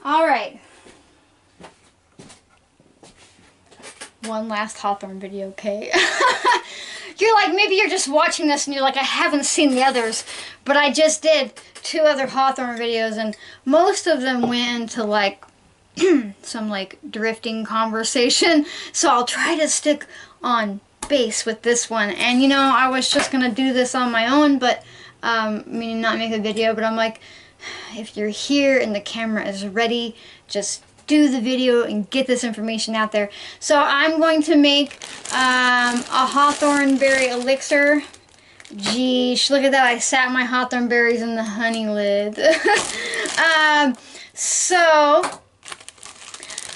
Alright. One last Hawthorn video, okay? You're like, maybe you're just watching this and you're like, I haven't seen the others. But I just did 2 other Hawthorn videos, and most of them went into like some like drifting conversation. So I'll try to stick on base with this one. And you know, I was just gonna do this on my own, but meaning not make a video, but I'm like, if you're here and the camera is ready, just do the video and get this information out there. So I'm going to make a hawthorn berry elixir. Geesh, look at that, I sat my hawthorn berries in the honey lid. So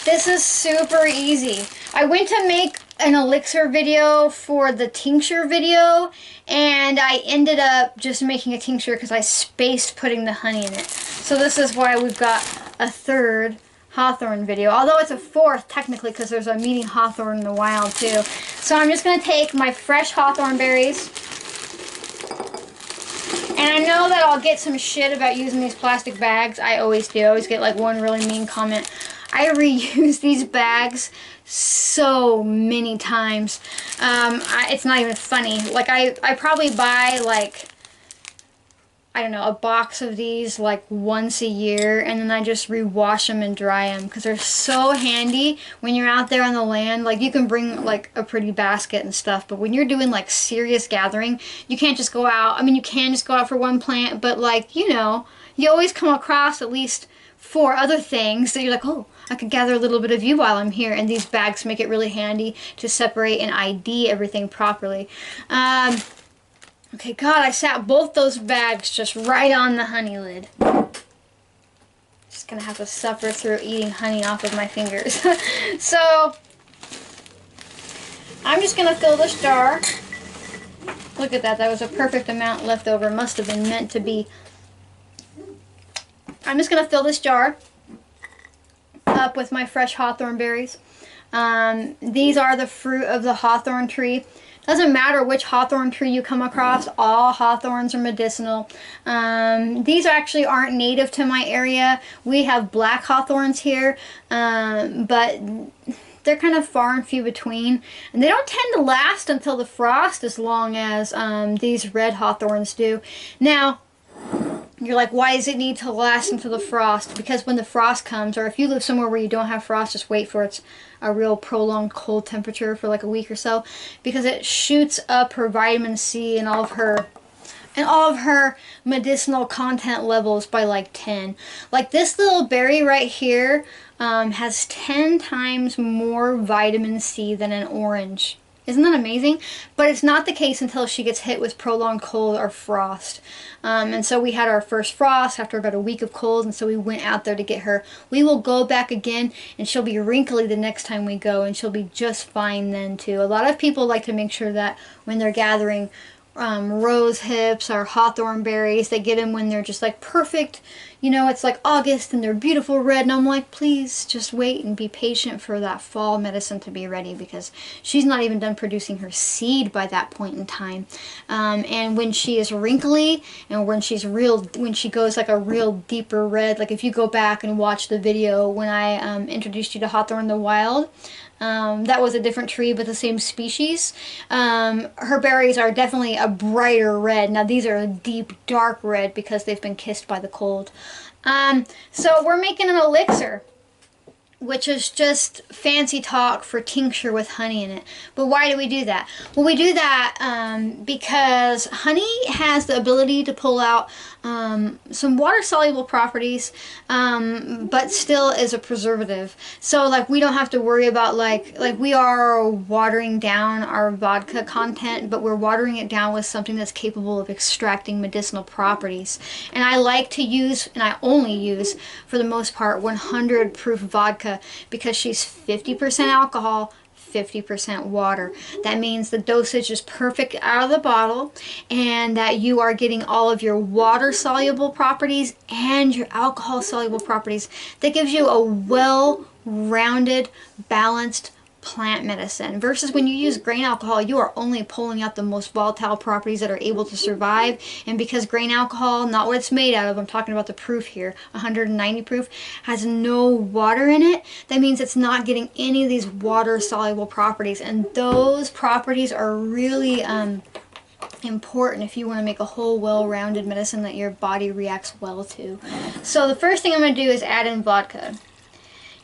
this is super easy. I went to make an elixir video for the tincture video, and I ended up just making a tincture because I spaced putting the honey in it. So this is why we've got a 3rd hawthorn video, although it's a 4th technically because there's a meeting hawthorn in the wild too. So I'm just going to take my fresh hawthorn berries, and I know that I'll get some shit about using these plastic bags. I always do. I always get like one really mean comment. I reuse these bags so many times. It's not even funny. Like I probably buy like, I don't know, a box of these like once a year, and then I just rewash them and dry them because they're so handy when you're out there on the land. Like you can bring like a pretty basket and stuff, but when you're doing like serious gathering, you can't just go out. I mean, you can just go out for one plant, but like, you know, you always come across at least 4 other things that you're like, oh, I could gather a little bit of you while I'm here, and these bags make it really handy to separate and ID everything properly. Okay, God, I sat both those bags just right on the honey lid. Just gonna have to suffer through eating honey off of my fingers. So, I'm just gonna fill this jar. Look at that, that was a perfect amount left over. Must have been meant to be. I'm just gonna fill this jar up with my fresh hawthorn berries. These are the fruit of the hawthorn tree. Doesn't matter which hawthorn tree you come across, all hawthorns are medicinal. These actually aren't native to my area. We have black hawthorns here, but they're kind of far and few between. And they don't tend to last until the frost as long as these red hawthorns do. Now, you're like, why does it need to last until the frost? Because when the frost comes, or if you live somewhere where you don't have frost, just wait for it's a real prolonged cold temperature for like a week or so, because it shoots up her vitamin C and all of her medicinal content levels by like 10. Like this little berry right here has 10 times more vitamin C than an orange. Isn't that amazing? But it's not the case until she gets hit with prolonged cold or frost. And so we had our first frost after about a week of cold, and so we went out there to get her. We will go back again, and she'll be wrinkly the next time we go, and she'll be just fine then too. A lot of people like to make sure that when they're gathering rose hips or hawthorn berries, they get them when they're just like perfect, you know, it's like August and they're beautiful red, and I'm like, please just wait and be patient for that fall medicine to be ready, because she's not even done producing her seed by that point in time. And when she is wrinkly and when she goes like a real deeper red, like if you go back and watch the video when I introduced you to Hawthorn in the wild, that was a different tree but the same species. Her berries are definitely a brighter red. Now these are a deep dark red because they've been kissed by the cold. So we're making an elixir, which is just fancy talk for tincture with honey in it. But why do we do that? Well, we do that because honey has the ability to pull out some water-soluble properties, but still is a preservative. So like we don't have to worry about like we are watering down our vodka content, but we're watering it down with something that's capable of extracting medicinal properties. And I like to use, and I only use for the most part, 100 proof vodka, because she's 50% alcohol, 50% water. That means the dosage is perfect out of the bottle, and that you are getting all of your water-soluble properties and your alcohol-soluble properties. That gives you a well-rounded, balanced plant medicine. Versus when you use grain alcohol, you are only pulling out the most volatile properties that are able to survive. And because grain alcohol, not what it's made out of, I'm talking about the proof here, 190 proof, has no water in it, that means it's not getting any of these water soluble properties. And those properties are really important if you want to make a whole well-rounded medicine that your body reacts well to. So the first thing I'm going to do is add in vodka.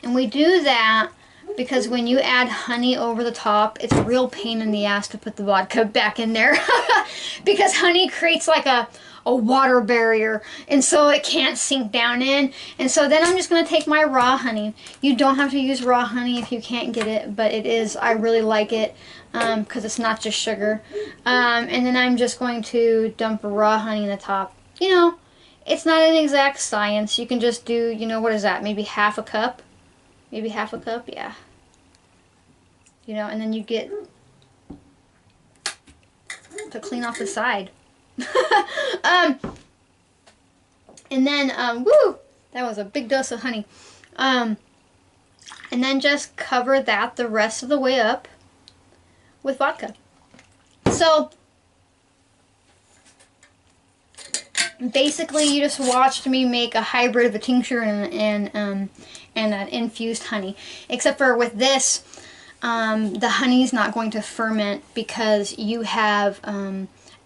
And we do that because when you add honey over the top, it's a real pain in the ass to put the vodka back in there. Because honey creates like a water barrier, and so it can't sink down in. And so then I'm just going to take my raw honey. You don't have to use raw honey if you can't get it, but it is, I really like it because it's not just sugar. And then I'm just going to dump raw honey in the top. You know, it's not an exact science. You can just do, you know, what is that, maybe half a cup? Maybe half a cup, yeah. You know, and then you get to clean off the side. And then, woo, that was a big dose of honey. And then just cover that the rest of the way up with vodka. So basically, you just watched me make a hybrid of a tincture and an infused honey. Except for with this, the honey's not going to ferment because you have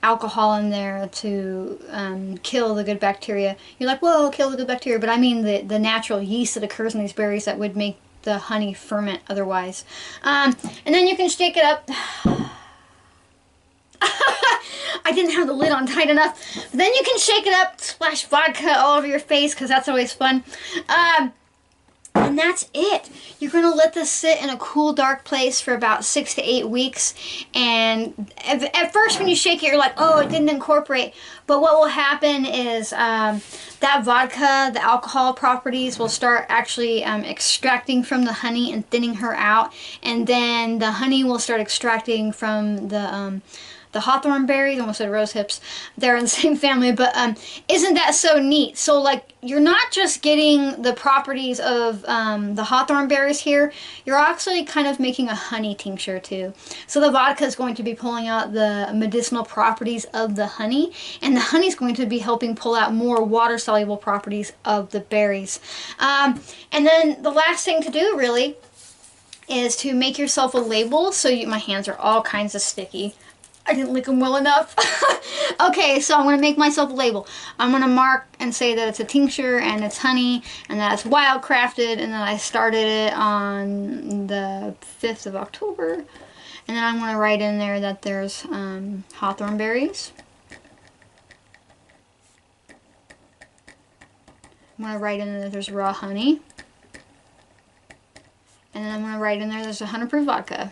alcohol in there to kill the good bacteria. You're like, whoa, kill the good bacteria. But I mean the natural yeast that occurs in these berries that would make the honey ferment otherwise. And then you can shake it up. I didn't have the lid on tight enough. But then you can shake it up, splash vodka all over your face because that's always fun. And that's it. You're going to let this sit in a cool, dark place for about 6 to 8 weeks. And at first when you shake it, you're like, oh, it didn't incorporate. But what will happen is that vodka, the alcohol properties will start actually extracting from the honey and thinning her out. And then the honey will start extracting from the hawthorn berries. Almost said rose hips. They're in the same family, but isn't that so neat? So like, you're not just getting the properties of the hawthorn berries here, you're actually kind of making a honey tincture too. So the vodka is going to be pulling out the medicinal properties of the honey, and the honey is going to be helping pull out more water-soluble properties of the berries. And then the last thing to do really is to make yourself a label. So my hands are all kinds of sticky. I didn't lick them well enough. Okay, so I'm going to make myself a label. I'm going to mark and say that it's a tincture and it's honey and that it's wildcrafted and that I started it on the 5th of October. And then I'm going to write in there that there's hawthorn berries. I'm going to write in there that there's raw honey. And then I'm going to write in there there's 100 proof vodka.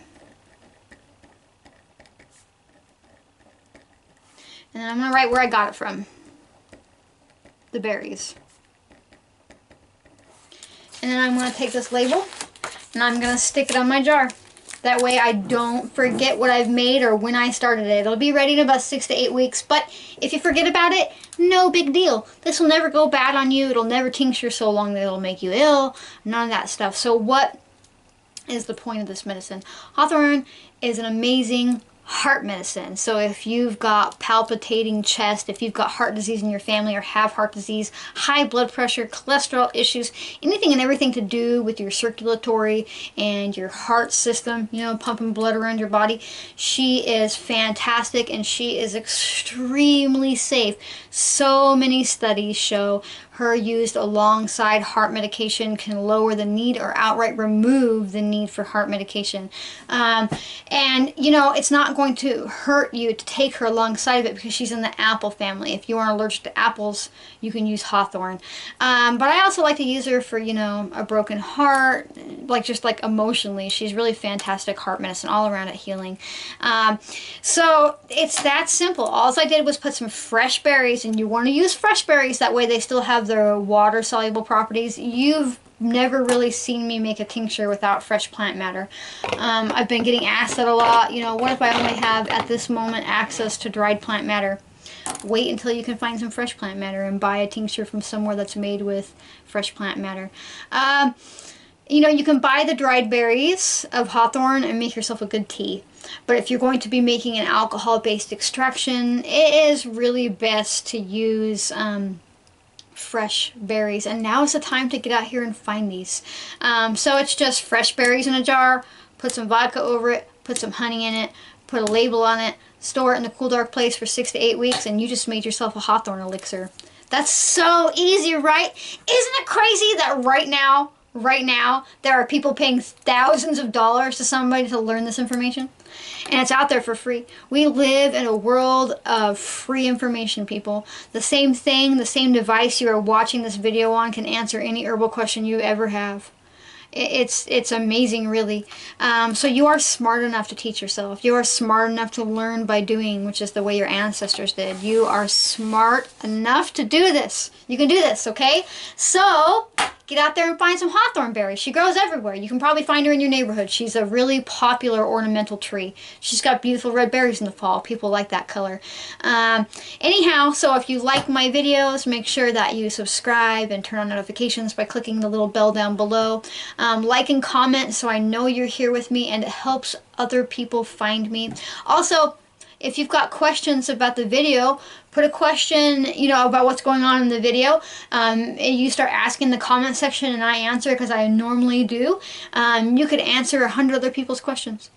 And then I'm going to write where I got it from. The berries. And then I'm going to take this label and I'm going to stick it on my jar. That way I don't forget what I've made or when I started it. It'll be ready in about 6 to 8 weeks. But if you forget about it, no big deal. This will never go bad on you. It'll never tincture so long that it'll make you ill. None of that stuff. So what is the point of this medicine? Hawthorn is an amazing heart medicine. So if you've got palpitating chest, if you've got heart disease in your family or have heart disease, high blood pressure, cholesterol issues, anything and everything to do with your circulatory and your heart system, you know, pumping blood around your body, she is fantastic and she is extremely safe. So many studies show her used alongside heart medication can lower the need or outright remove the need for heart medication. And you know, it's not going to hurt you to take her alongside of it because she's in the apple family. If you aren't allergic to apples, you can use hawthorn. But I also like to use her for, you know, a broken heart, like just like emotionally. She's really fantastic heart medicine, all around it healing. So it's that simple. All I did was put some fresh berries, and you want to use fresh berries, that way they still have their water soluble properties. You've never really seen me make a tincture without fresh plant matter. I've been getting asked that a lot. You know, what if I only have at this moment access to dried plant matter? Wait until you can find some fresh plant matter and buy a tincture from somewhere that's made with fresh plant matter. You know, you can buy the dried berries of hawthorn and make yourself a good tea. But if you're going to be making an alcohol-based extraction, it is really best to use fresh berries. And now is the time to get out here and find these. So it's just fresh berries in a jar, put some vodka over it, put some honey in it, put a label on it, store it in a cool dark place for 6 to 8 weeks, and you just made yourself a hawthorn elixir. That's so easy, right? Isn't it crazy that right now, there are people paying thousands of dollars to somebody to learn this information? And it's out there for free. We live in a world of free information, people. The same thing, the same device you are watching this video on can answer any herbal question you ever have. It's amazing, really. So you are smart enough to teach yourself. You are smart enough to learn by doing, which is the way your ancestors did. You are smart enough to do this. You can do this, okay? So get out there and find some hawthorn berries. She grows everywhere. You can probably find her in your neighborhood. She's a really popular ornamental tree. She's got beautiful red berries in the fall. People like that color. Anyhow, so if you like my videos, make sure that you subscribe and turn on notifications by clicking the little bell down below. Like and comment so I know you're here with me, and it helps other people find me. Also, if you've got questions about the video, put a question, you know, about what's going on in the video. You start asking in the comment section and I answer, because I normally do. You could answer 100 other people's questions.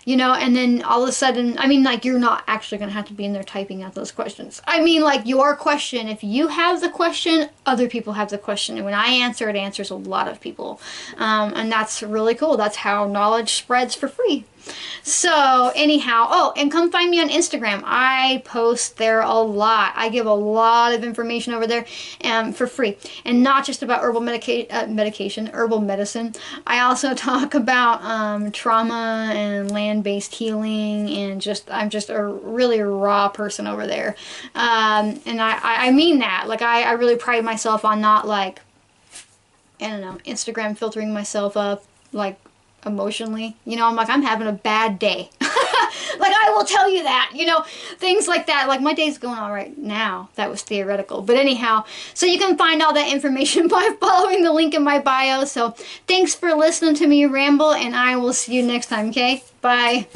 You know, and then all of a sudden, I mean, like, you're not actually going to have to be in there typing out those questions. I mean, like, your question, if you have the question, other people have the question. And when I answer, it answers a lot of people. And that's really cool. That's how knowledge spreads for free. So anyhow, oh, and come find me on Instagram. I post there a lot. I give a lot of information over there for free, and not just about herbal herbal medicine. I also talk about trauma and land-based healing, and I'm just a really raw person over there. And I mean that. Like, I really pride myself on not, like, I don't know, Instagram filtering myself up, like, emotionally. You know, I'm having a bad day. Like, I will tell you that, you know, things like that. Like, my day's going all right now. That was theoretical. But anyhow, so you can find all that information by following the link in my bio. So thanks for listening to me ramble, and I will see you next time, okay? Bye.